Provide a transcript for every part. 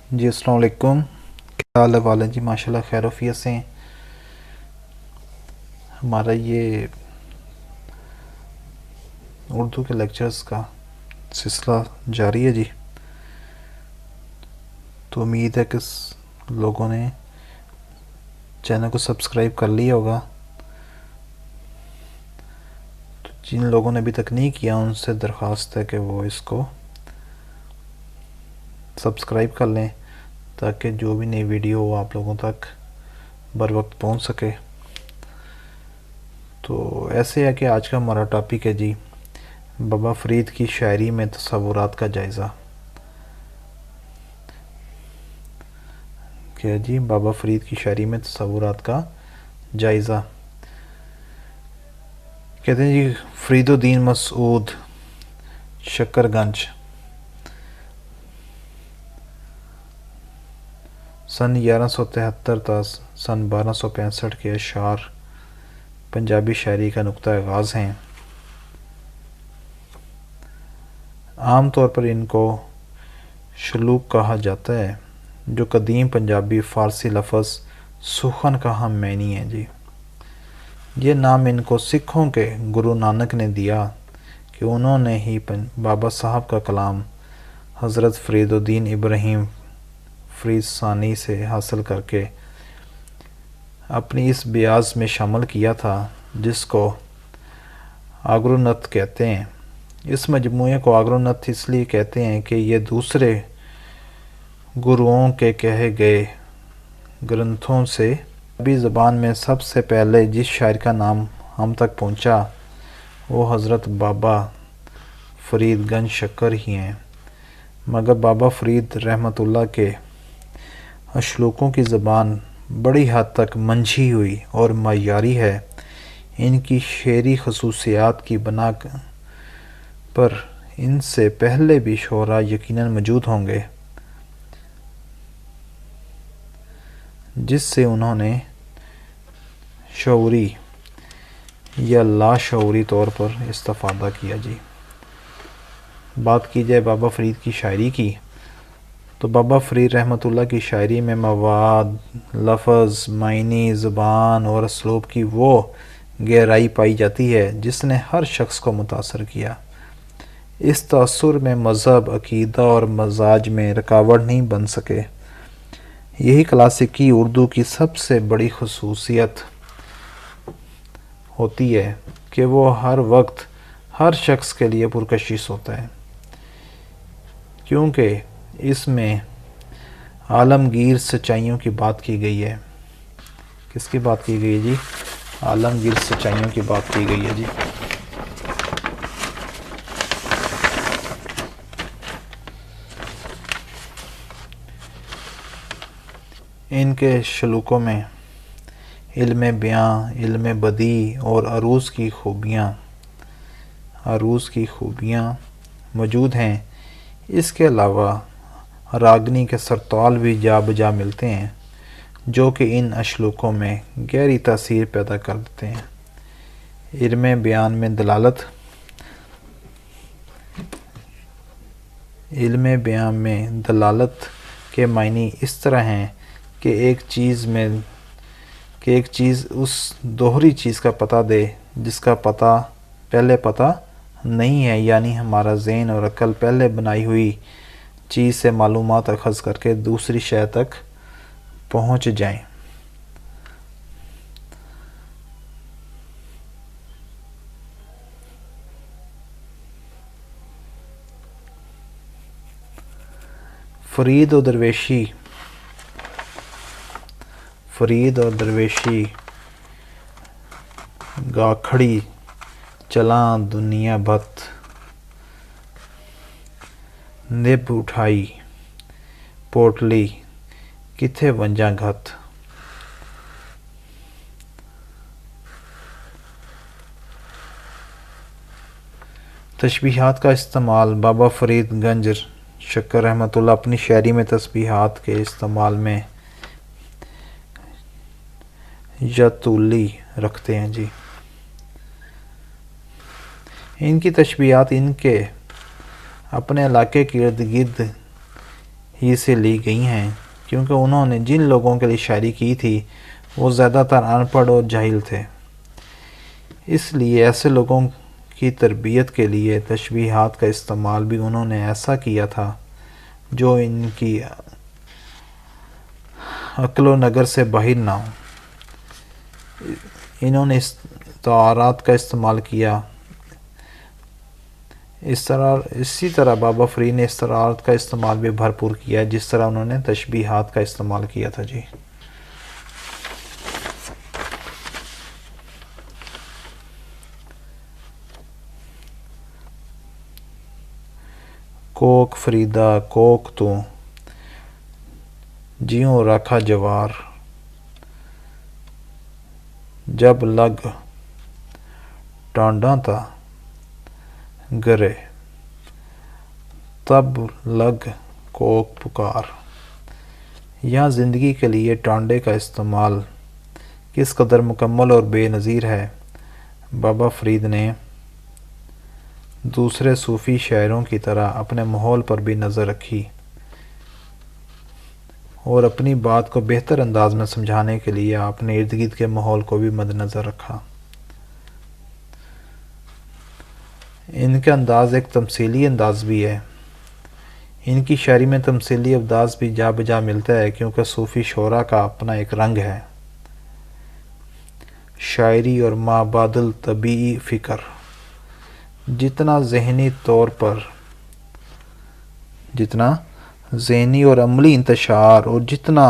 جی السلام علیکم، کیا حال ہے والد جی؟ ماشاءاللہ خیر وفیت سے ہیں۔ ہمارا یہ اردو کے لیکچرز کا سلسلہ جاری ہے جی۔ تو امید ہے کہ لوگوں نے چینل کو سبسکرائب کر لیا ہوگا۔ تو جن لوگوں نے ابھی تک نہیں کیا ان سے درخواست ہے کہ وہ اس کو سبسکرائب کر لیں تاکہ جو بھی نئی ویڈیو ہو آپ لوگوں تک بر وقت پہنچ سکے۔ تو ایسے ہے کہ آج کا ہمارا ٹاپک ہے جی بابا فرید کی شاعری میں تصورات کا جائزہ۔ کیا جی؟ بابا فرید کی شاعری میں تصورات کا جائزہ۔ کہتے ہیں جی فرید الدین مسعود شکر گنج سن 1173 تا سن 1265 کے اشعار پنجابی شاعری کا نقطہ آغاز ہیں۔ عام طور پر ان کو شلوک کہا جاتا ہے جو قدیم پنجابی فارسی لفظ سخن کا ہم معنی ہے جی۔ یہ نام ان کو سکھوں کے گرو نانک نے دیا کہ انہوں نے ہی بابا صاحب کا کلام حضرت فرید الدین ابراہیم فرید ثانی سے حاصل کر کے اپنی اس بیاض میں شامل کیا تھا جس کو آگرونت کہتے ہیں۔ اس مجموعے کو آگرونت اس لیے کہتے ہیں کہ یہ دوسرے گروؤں کے کہے گئے گرنتھوں سے عربی زبان میں سب سے پہلے جس شاعر کا نام ہم تک پہنچا وہ حضرت بابا فرید گنج شکر ہی ہیں، مگر بابا فرید رحمۃ اللہ کے اشلوکوں کی زبان بڑی حد تک منجھی ہوئی اور معیاری ہے۔ ان کی شعری خصوصیات کی بنا پر ان سے پہلے بھی شعراء یقیناً موجود ہوں گے جس سے انہوں نے شعوری یا لاشعوری طور پر استفادہ کیا جی۔ بات کی جائے بابا فرید کی شاعری کی تو بابا فرید رحمۃ اللہ کی شاعری میں مواد، لفظ، معنی، زبان اور اسلوب کی وہ گہرائی پائی جاتی ہے جس نے ہر شخص کو متاثر کیا۔ اس تاثر میں مذہب، عقیدہ اور مزاج میں رکاوٹ نہیں بن سکے۔ یہی کلاسیکی اردو کی سب سے بڑی خصوصیت ہوتی ہے کہ وہ ہر وقت ہر شخص کے لیے پرکشش ہوتا ہے، کیونکہ اس میں عالمگیر سچائیوں کی بات کی گئی ہے۔ کس کی بات کی گئی ہے جی؟ عالمگیر سچائیوں کی بات کی گئی ہے جی۔ ان کے شلوکوں میں علم بیاں، علم بدیع اور عروض کی خوبیاں موجود ہیں۔ اس کے علاوہ راگنی کے سرتال بھی جا بجا ملتے ہیں جو کہ ان اشلوکوں میں گہری تاثیر پیدا کر دیتے ہیں۔ علم بیان میں دلالت کے معنی اس طرح ہیں کہ ایک چیز اس دوہری چیز کا پتہ دے جس کا پہلے پتہ نہیں ہے، یعنی ہمارا ذہن اور عقل پہلے بنائی ہوئی چیز سے معلومات اخذ کر کے دوسری شے تک پہنچ جائیں۔ فرید اور درویشی گاکھڑی چلاں دنیا بھت، نبھ اٹھائی پوٹلی کتھے ونجاں گھت۔ تشبیہات کا استعمال بابا فرید گنج شکر رحمۃ اللہ اپنی شاعری میں تشبیہات کے استعمال میں یاتولی رکھتے ہیں جی۔ ان کی تشبیہات ان کے اپنے علاقے کے ارد گرد ہی سے لی گئی ہیں، کیونکہ انہوں نے جن لوگوں کے لیے شاعری کی تھی وہ زیادہ تر ان پڑھ اور جاہل تھے۔ اس لیے ایسے لوگوں کی تربیت کے لیے تشبیہات کا استعمال بھی انہوں نے ایسا کیا تھا جو ان کی عقل و نگر سے باہر نہ ہو۔ انہوں نے استعارات کا استعمال کیا۔ اسی طرح بابا فرید نے استعارات کا استعمال بھی بھرپور کیا، جس طرح انہوں نے تشبیہات کا استعمال کیا تھا۔ جی کوک فریدا کوک تو جیوں رکھا جوار، جب لگ ٹانڈا تا گرے، تب لگ کوک پکار۔ یہاں زندگی کے لیے ٹانڈے کا استعمال کس قدر مکمل اور بے نظیر ہے۔ بابا فرید نے دوسرے صوفی شاعروں کی طرح اپنے ماحول پر بھی نظر رکھی اور اپنی بات کو بہتر انداز میں سمجھانے کے لیے اپنے ارد گرد کے ماحول کو بھی مد نظر رکھا۔ ان کا انداز ایک تمثیلی انداز بھی ہے۔ ان کی شاعری میں تمثیلی انداز بھی جا بجا ملتا ہے، کیونکہ صوفی شعراء کا اپنا ایک رنگ ہے۔ شاعری اور مابعد طبیعی فکر جتنا ذہنی اور عملی انتشار اور جتنا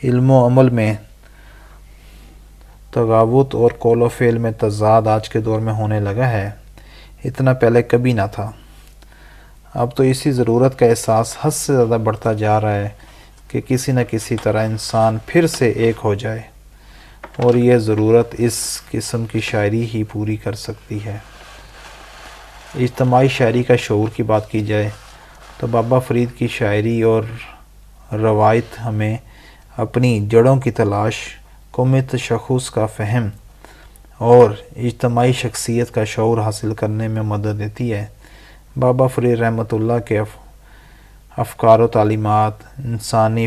علم و عمل میں تغاوت اور قول و فعل میں تضاد آج کے دور میں ہونے لگا ہے، اتنا پہلے کبھی نہ تھا۔ اب تو اسی ضرورت کا احساس حد سے زیادہ بڑھتا جا رہا ہے کہ کسی نہ کسی طرح انسان پھر سے ایک ہو جائے، اور یہ ضرورت اس قسم کی شاعری ہی پوری کر سکتی ہے۔ اجتماعی شاعری کا شعور کی بات کی جائے تو بابا فرید کی شاعری اور روایت ہمیں اپنی جڑوں کی تلاش، قومی تشخص کا فہم اور اجتماعی شخصیت کا شعور حاصل کرنے میں مدد دیتی ہے۔ بابا فرید رحمۃ اللہ کے افکار و تعلیمات انسانی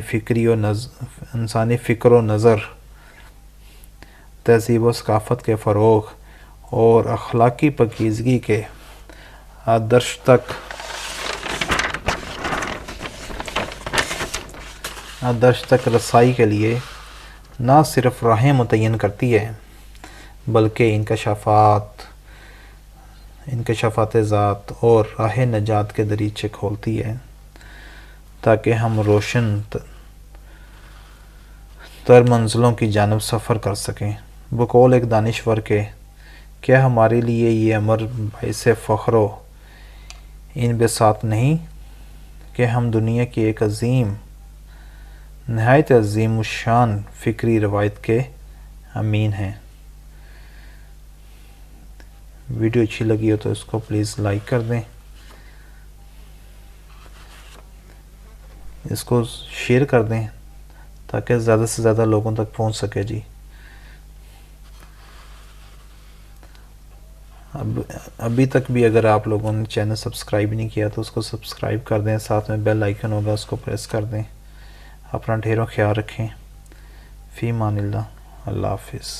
فکر و نظر، تہذیب و ثقافت کے فروغ اور اخلاقی پاکیزگی کے آدرش تک رسائی کے لیے نہ صرف راہیں متعین کرتی ہے، بلکہ انکشافات ذات اور راہ نجات کے دریچے کھولتی ہے، تاکہ ہم روشن تر منزلوں کی جانب سفر کر سکیں۔ بقول ایک دانشور کے، کیا ہمارے لیے یہ امر باعث فخر و انبساط نہیں کہ ہم دنیا کی ایک نہایت عظیم الشان فکری روایت کے امین ہیں۔ ویڈیو اچھی لگی ہو تو اس کو پلیز لائک کر دیں، اس کو شیئر کر دیں تاکہ زیادہ سے زیادہ لوگوں تک پہنچ سکے۔ جی ابھی تک بھی اگر آپ لوگوں نے چینل سبسکرائب نہیں کیا تو اس کو سبسکرائب کر دیں، ساتھ میں بیل آئیکن ہوگا اس کو پریس کر دیں۔ اپنا ڈھیروں خیال رکھیں۔ فی امان اللہ، اللہ حافظ۔